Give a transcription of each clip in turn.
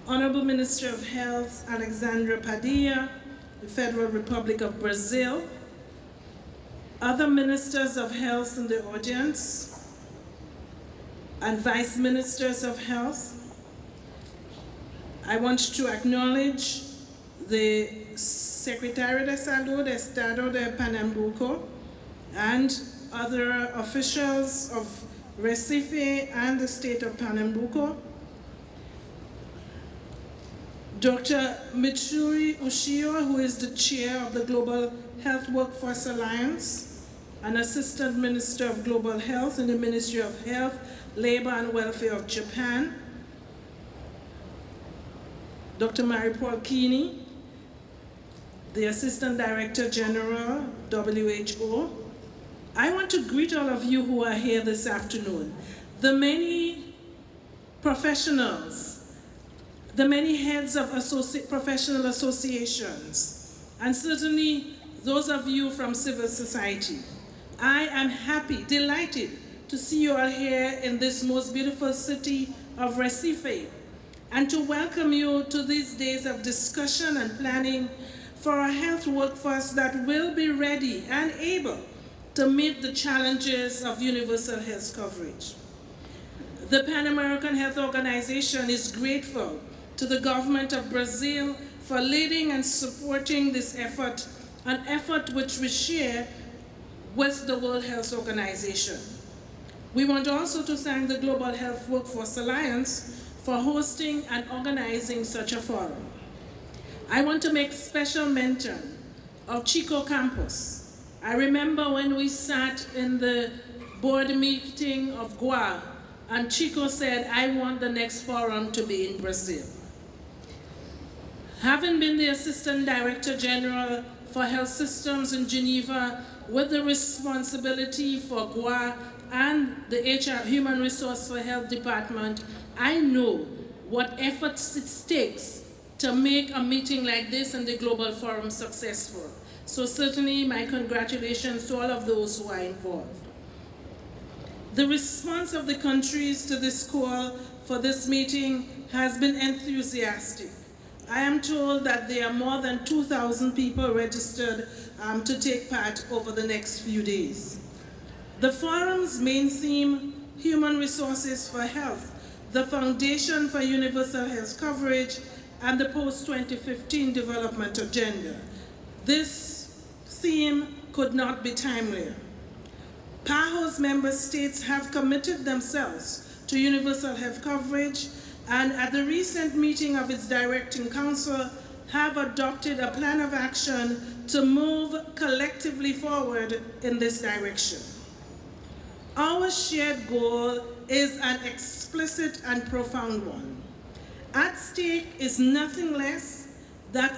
Honorable Minister of Health, Alexandre Padilha, the Federal Republic of Brazil, other ministers of health in the audience, and vice ministers of health. I want to acknowledge the Secretario de Salud, Estado de Pernambuco, and other officials of Recife and the state of Pernambuco. Dr. Mitsuhiro Ushio, who is the chair of the Global Health Workforce Alliance, and Assistant Minister of Global Health in the Ministry of Health, Labor and Welfare of Japan. Dr. Marie-Paule Kieny, the Assistant Director General, WHO. I want to greet all of you who are here this afternoon. The many professionals, the many heads of professional associations, and certainly those of you from civil society. I am happy, delighted to see you all here in this most beautiful city of Recife, and to welcome you to these days of discussion and planning for a health workforce that will be ready and able to meet the challenges of universal health coverage. The Pan American Health Organization is grateful to the government of Brazil for leading and supporting this effort, an effort which we share with the World Health Organization. We want also to thank the Global Health Workforce Alliance for hosting and organizing such a forum. I want to make special mention of Chico Campos. I remember when we sat in the board meeting of GUA, and Chico said, I want the next forum to be in Brazil. Having been the Assistant Director General for Health Systems in Geneva with the responsibility for GUA and the HR, Human Resource for Health Department, I know what efforts it takes to make a meeting like this and the Global Forum successful. So certainly my congratulations to all of those who are involved. The response of the countries to this call for this meeting has been enthusiastic. I am told that there are more than 2,000 people registered to take part over the next few days. The forum's main theme, Human Resources for Health, the Foundation for Universal Health Coverage, and the Post-2015 Development Agenda. This theme could not be timelier. PAHO's member states have committed themselves to universal health coverage, and at the recent meeting of its directing council have adopted a plan of action to move collectively forward in this direction. Our shared goal is an explicit and profound one. At stake is nothing less than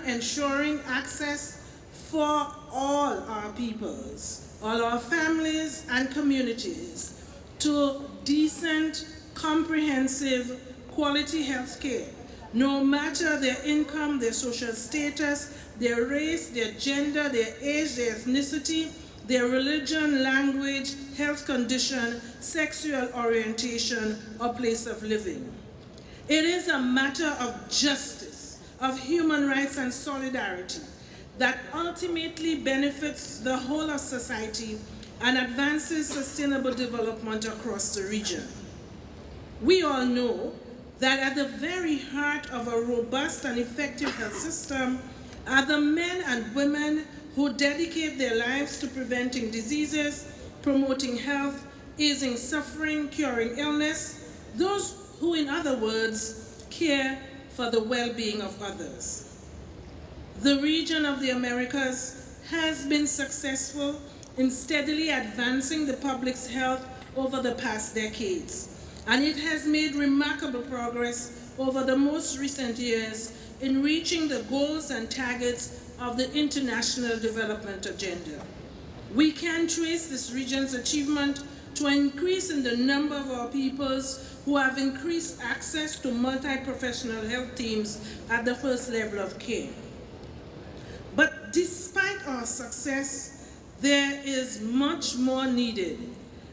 ensuring access for all our peoples, all our families and communities to decent, comprehensive, quality health care, no matter their income, their social status, their race, their gender, their age, their ethnicity, their religion, language, health condition, sexual orientation, or place of living. It is a matter of justice, of human rights and solidarity that ultimately benefits the whole of society and advances sustainable development across the region. We all know that at the very heart of a robust and effective health system are the men and women who dedicate their lives to preventing diseases, promoting health, easing suffering, curing illness, those who, in other words, care for the well-being of others. The region of the Americas has been successful in steadily advancing the public's health over the past decades, and it has made remarkable progress over the most recent years in reaching the goals and targets of the International Development Agenda. We can trace this region's achievement to an increase in the number of our peoples who have increased access to multi-professional health teams at the first level of care. But despite our success, there is much more needed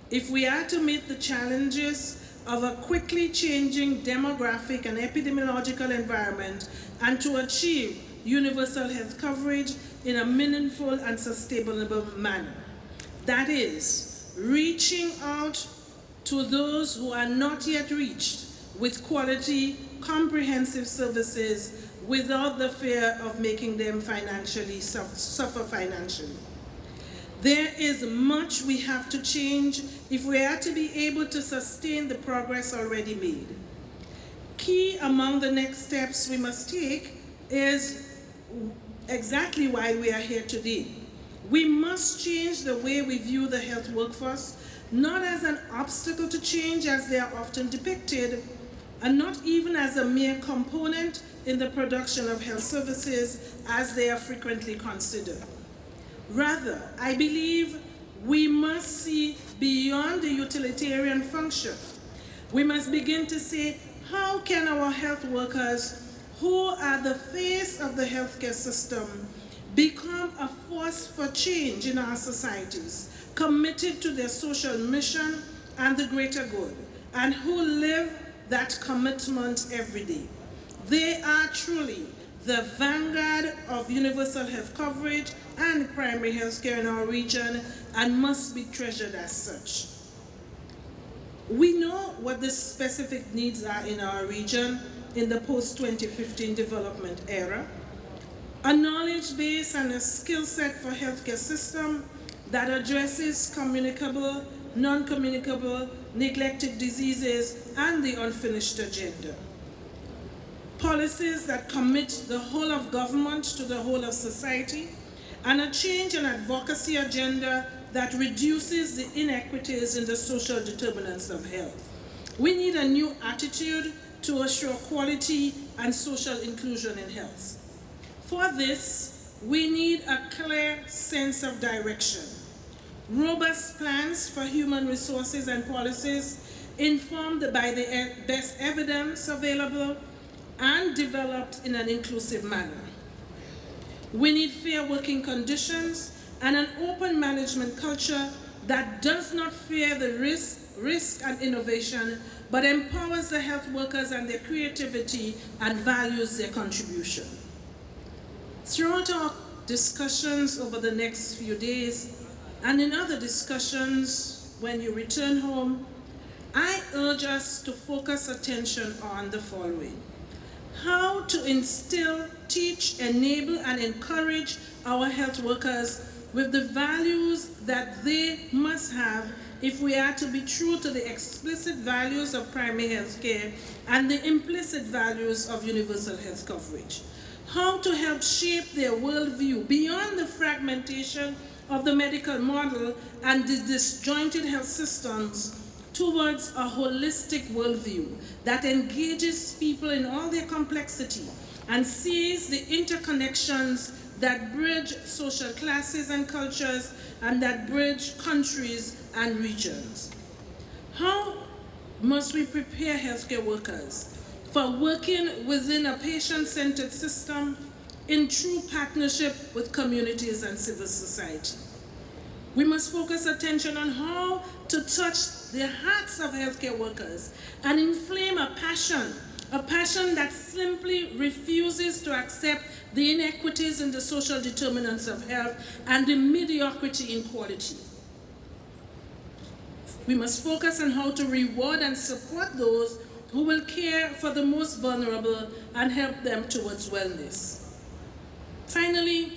if we are to meet the challenges of a quickly changing demographic and epidemiological environment and to achieve universal health coverage in a meaningful and sustainable manner. That is, reaching out to those who are not yet reached with quality, comprehensive services without the fear of making them suffer financially. There is much we have to change if we are to be able to sustain the progress already made. Key among the next steps we must take is exactly why we are here today. We must change the way we view the health workforce, not as an obstacle to change as they are often depicted, and not even as a mere component in the production of health services as they are frequently considered. Rather, I believe we must see beyond the utilitarian function. We must begin to say, how can our health workers, who are the face of the healthcare system, become a force for change in our societies, committed to their social mission and the greater good, and who live that commitment every day. They are truly the vanguard of universal health coverage and primary health care in our region and must be treasured as such. We know what the specific needs are in our region in the post-2015 development era. A knowledge base and a skill set for healthcare system that addresses communicable, non-communicable, neglected diseases, and the unfinished agenda. Policies that commit the whole of government to the whole of society, and a change and advocacy agenda that reduces the inequities in the social determinants of health. We need a new attitude to assure quality and social inclusion in health. For this, we need a clear sense of direction, robust plans for human resources and policies informed by the best evidence available and developed in an inclusive manner. We need fair working conditions and an open management culture that does not fear the risk and innovation, but empowers the health workers and their creativity and values their contribution. Throughout our discussions over the next few days, and in other discussions when you return home, I urge us to focus attention on the following: how to instill, teach, enable, and encourage our health workers with the values that they must have if we are to be true to the explicit values of primary health care and the implicit values of universal health coverage. How to help shape their worldview beyond the fragmentation of the medical model and the disjointed health systems towards a holistic worldview that engages people in all their complexity and sees the interconnections that bridge social classes and cultures and that bridge countries and regions. How must we prepare healthcare workers for working within a patient-centered system in true partnership with communities and civil society? We must focus attention on how to touch the hearts of healthcare workers and inflame a passion that simply refuses to accept the inequities in the social determinants of health and the mediocrity in quality. We must focus on how to reward and support those who will care for the most vulnerable and help them towards wellness. Finally,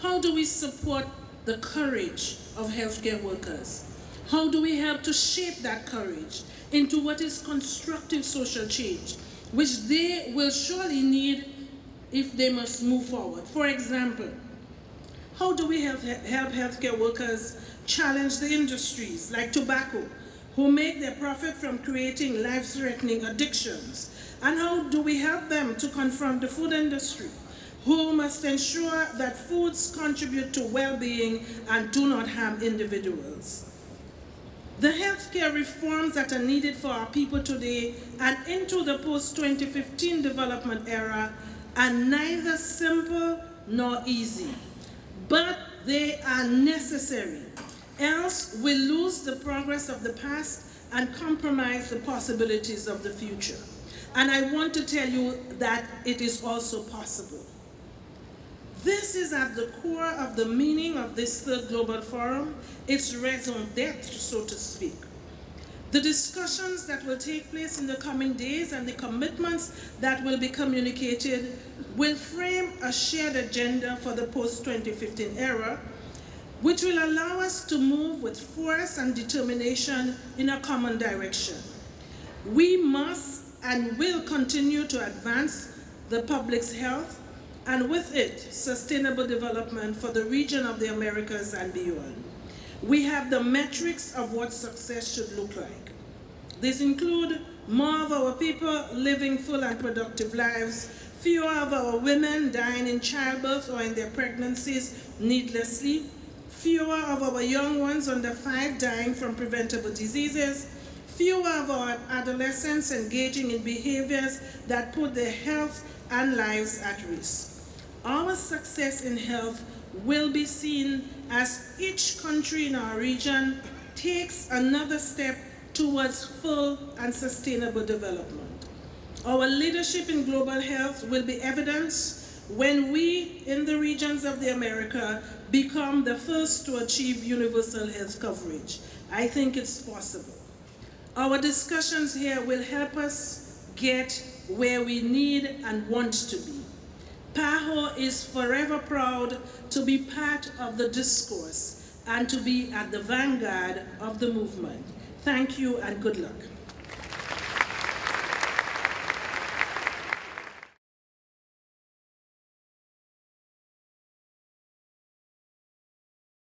how do we support the courage of healthcare workers? How do we help to shape that courage into what is constructive social change, which they will surely need if they must move forward? For example, how do we help healthcare workers challenge the industries like tobacco, who make their profit from creating life-threatening addictions? And how do we help them to confront the food industry, who must ensure that foods contribute to well-being and do not harm individuals? The healthcare reforms that are needed for our people today and into the post-2015 development era are neither simple nor easy, but they are necessary. Else we lose the progress of the past and compromise the possibilities of the future. And I want to tell you that it is also possible. This is at the core of the meaning of this third global forum, its raison d'etre, so to speak. The discussions that will take place in the coming days and the commitments that will be communicated will frame a shared agenda for the post-2015 era, which will allow us to move with force and determination in a common direction. We must and will continue to advance the public's health, and with it, sustainable development for the region of the Americas and beyond. We have the metrics of what success should look like. These include more of our people living full and productive lives, fewer of our women dying in childbirth or in their pregnancies needlessly, fewer of our young ones under 5 dying from preventable diseases, fewer of our adolescents engaging in behaviors that put their health and lives at risk. Our success in health will be seen as each country in our region takes another step towards full and sustainable development. Our leadership in global health will be evidenced when we, in the regions of the America, become the first to achieve universal health coverage. I think it's possible. Our discussions here will help us get where we need and want to be. PAHO is forever proud to be part of the discourse and to be at the vanguard of the movement. Thank you and good luck.